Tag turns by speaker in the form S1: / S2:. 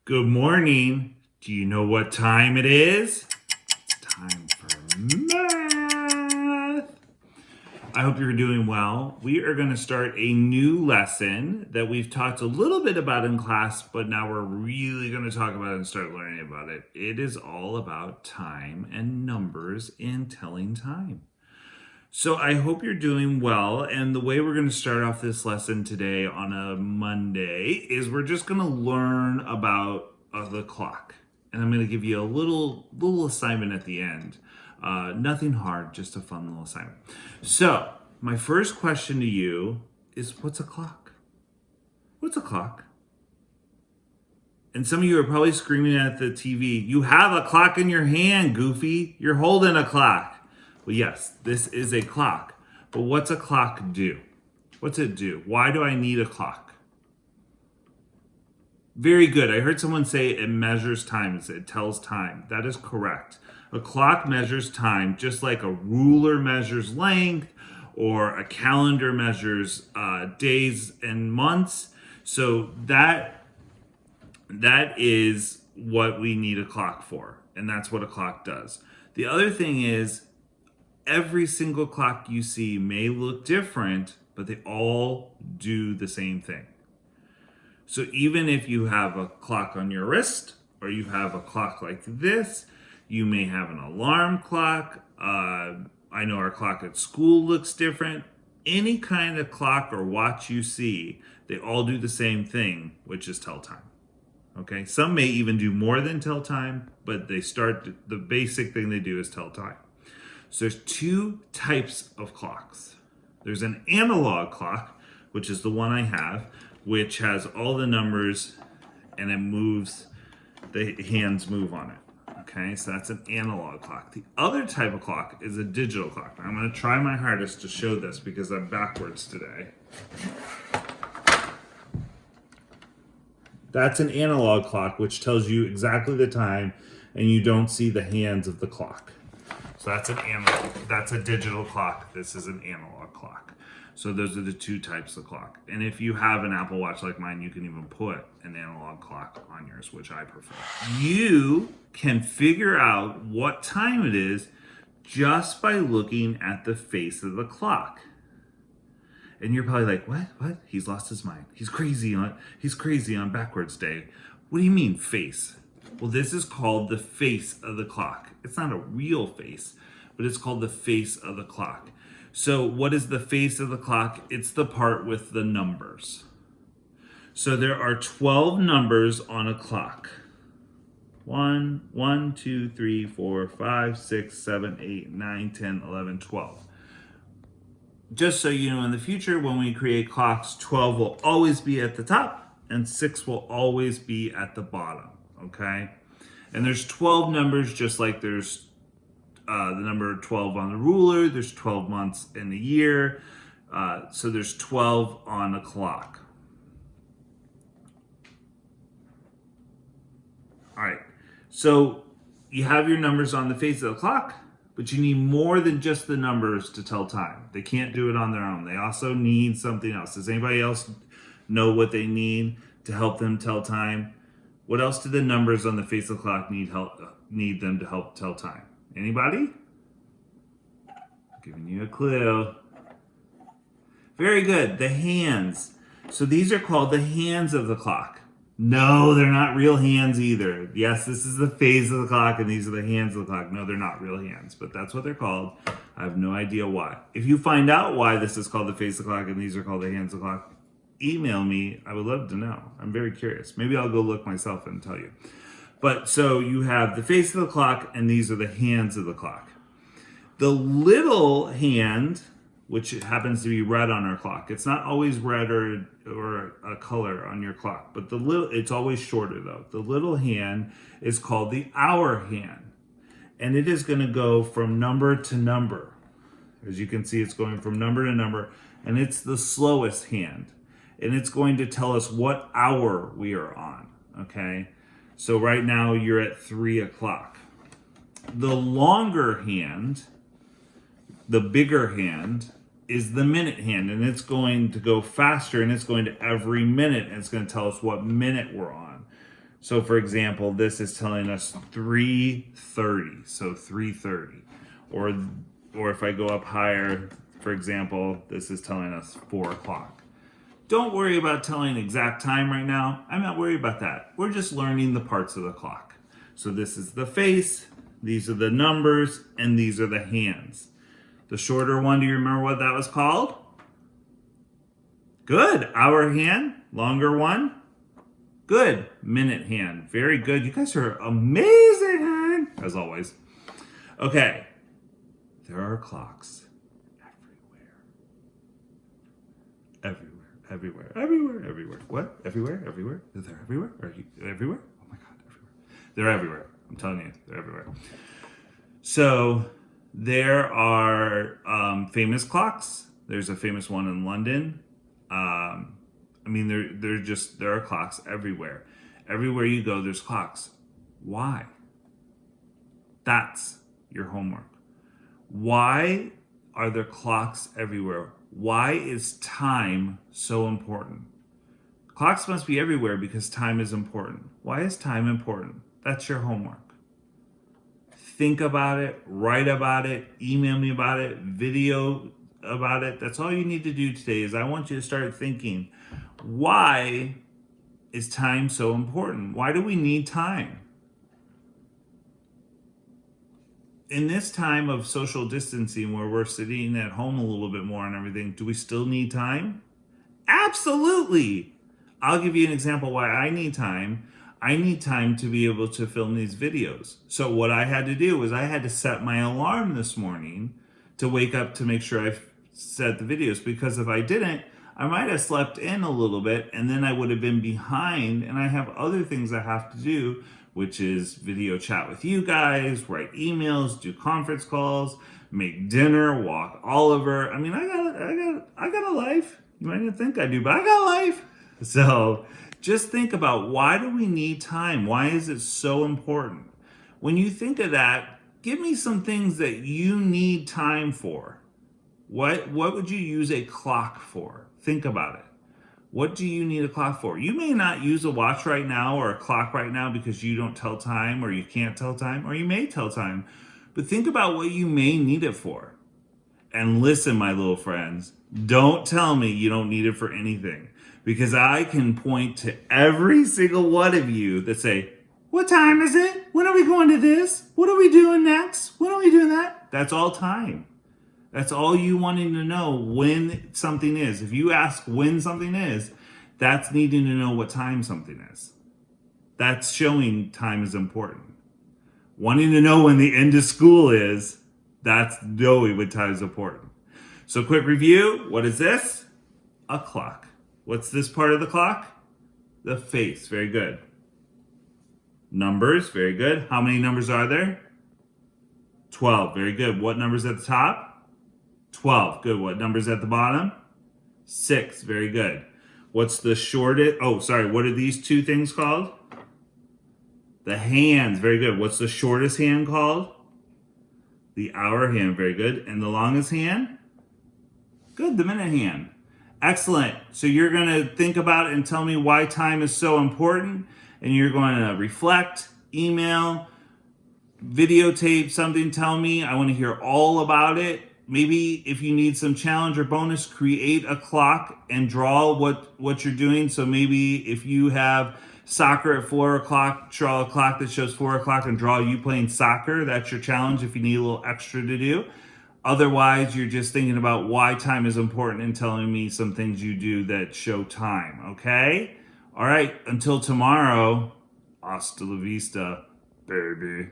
S1: Good morning. Do you know what time it is? It's time for math. I hope you're doing well. We are going to start a new lesson that we've talked a little bit about in class, but now we're really going to talk about it and start learning about it. It is all about time and numbers in telling time. So I hope you're doing well. And the way we're going to start off this lesson today on a Monday is we're just going to learn about the clock. And I'm going to give you a little assignment at the end. Nothing hard, just a fun little assignment. So my first question to you is, what's a clock? What's a clock? And some of you are probably screaming at the TV, you have a clock in your hand, Goofy. You're holding a clock. Well, yes, this is a clock. But what's a clock do? What's it do? Why do I need a clock? Very good. I heard someone say it measures time. It tells time. That is correct. A clock measures time just like a ruler measures length or a calendar measures days and months. So that is what we need a clock for. And that's what a clock does. The other thing is, every single clock you see may look different, but they all do the same thing. So even if you have a clock on your wrist, or you have a clock like this, you may have an alarm clock. I know our clock at school looks different. Any kind of clock or watch you see, they all do the same thing, which is tell time. Okay, some may even do more than tell time, but the basic thing they do is tell time. So there's two types of clocks. There's an analog clock, which is the one I have, which has all the numbers and it moves, the hands move on it. Okay, so that's an analog clock. The other type of clock is a digital clock. Now, I'm going to try my hardest to show this because I'm backwards today. That's an analog clock, which tells you exactly the time and you don't see the hands of the clock. So that's a digital clock. This is an analog clock. So those are the two types of clock. And if you have an Apple Watch like mine, you can even put an analog clock on yours, which I prefer. You can figure out what time it is just by looking at the face of the clock. And you're probably like, what? He's lost his mind. He's crazy on backwards day. What do you mean face? Well, this is called the face of the clock. It's not a real face, but it's called the face of the clock. So what is the face of the clock? It's the part with the numbers. So there are 12 numbers on a clock. 1, 2, 3, 4, 5, 6, 7, 8, 9, 10, 11, 12. Just so you know, in the future, when we create clocks, 12 will always be at the top and 6 will always be at the bottom. Okay, and there's 12 numbers, just like there's the number 12 on the ruler. There's 12 months in the year, so there's 12 on a clock. All right, so you have your numbers on the face of the clock, but you need more than just the numbers to tell time. They can't do it on their own. They also need something else. Does anybody else know what they need to help them tell time? What else do the numbers on the face of the clock need them to help tell time? Anybody? I'm giving you a clue. Very good. The hands. So these are called the hands of the clock. No, they're not real hands either. Yes, this is the face of the clock and these are the hands of the clock. No, they're not real hands, but that's what they're called. I have no idea why. If you find out why this is called the face of the clock and these are called the hands of the clock, email me. I would love to know. I'm very curious. Maybe I'll go look myself and tell you. But so you have the face of the clock and these are the hands of the clock. The little hand, which happens to be red on our clock. It's not always red or a color on your clock, but it's always shorter though. The little hand is called the hour hand. And it is going to go from number to number. As you can see, it's going from number to number, and it's the slowest hand. And it's going to tell us what hour we are on, okay? So right now you're at 3 o'clock. The longer hand, the bigger hand, is the minute hand, and it's going to go faster, and it's going to every minute, and it's going to tell us what minute we're on. So for example, this is telling us 3:30, so 3:30. Or if I go up higher, for example, this is telling us 4 o'clock. Don't worry about telling exact time right now. I'm not worried about that. We're just learning the parts of the clock. So this is the face, these are the numbers, and these are the hands. The shorter one, do you remember what that was called? Good, hour hand. Longer one? Good, minute hand. Very good. You guys are amazing, as always. Okay, there are clocks everywhere. What? Everywhere? Is there everywhere? Are you everywhere? Oh my God, everywhere. They're everywhere. I'm telling you, they're everywhere. So there are famous clocks. There's a famous one in London. There are clocks everywhere. Everywhere you go, there's clocks. Why? That's your homework. Why are there clocks everywhere? Why is time so important? Clocks must be everywhere because time is important. Why is time important? That's your homework. Think about it, write about it, email me about it, video about it. That's all you need to do today is I want you to start thinking, why is time so important? Why do we need time? In this time of social distancing where we're sitting at home a little bit more and everything, do we still need time? Absolutely. I'll give you an example why I need time. I need time to be able to film these videos. So what I had to do was I had to set my alarm this morning to wake up to make sure I set the videos, because if I didn't, I might have slept in a little bit and then I would have been behind, and I have other things I have to do, which is video chat with you guys, write emails, do conference calls, make dinner, walk Oliver. I mean, I got a life. You might not think I do, but I got a life. So just think about, why do we need time? Why is it so important? When you think of that, give me some things that you need time for. What would you use a clock for? Think about it. What do you need a clock for? You may not use a watch right now or a clock right now because you don't tell time or you can't tell time, or you may tell time. But think about what you may need it for. And listen, my little friends, don't tell me you don't need it for anything, because I can point to every single one of you that say, what time is it? When are we going to this? What are we doing next? When are we doing that? That's all time. That's all you wanting to know when something is. If you ask when something is, that's needing to know what time something is. That's showing time is important. Wanting to know when the end of school is, that's knowing when time is important. So quick review. What is this? A clock. What's this part of the clock? The face. Very good. Numbers. Very good. How many numbers are there? 12. Very good. What number's at the top? 12. Good. What number's at the bottom? 6. Very good. What's the shortest? Oh, sorry. What are these two things called? The hands. Very good. What's the shortest hand called? The hour hand. Very good. And the longest hand? Good. The minute hand. Excellent. So you're going to think about it and tell me why time is so important. And you're going to reflect, email, videotape something. Tell me. I want to hear all about it. Maybe if you need some challenge or bonus, create a clock and draw what you're doing. So maybe if you have soccer at 4 o'clock, draw a clock that shows 4 o'clock and draw you playing soccer. That's your challenge if you need a little extra to do. Otherwise, you're just thinking about why time is important and telling me some things you do that show time, okay? All right, until tomorrow, hasta la vista, baby.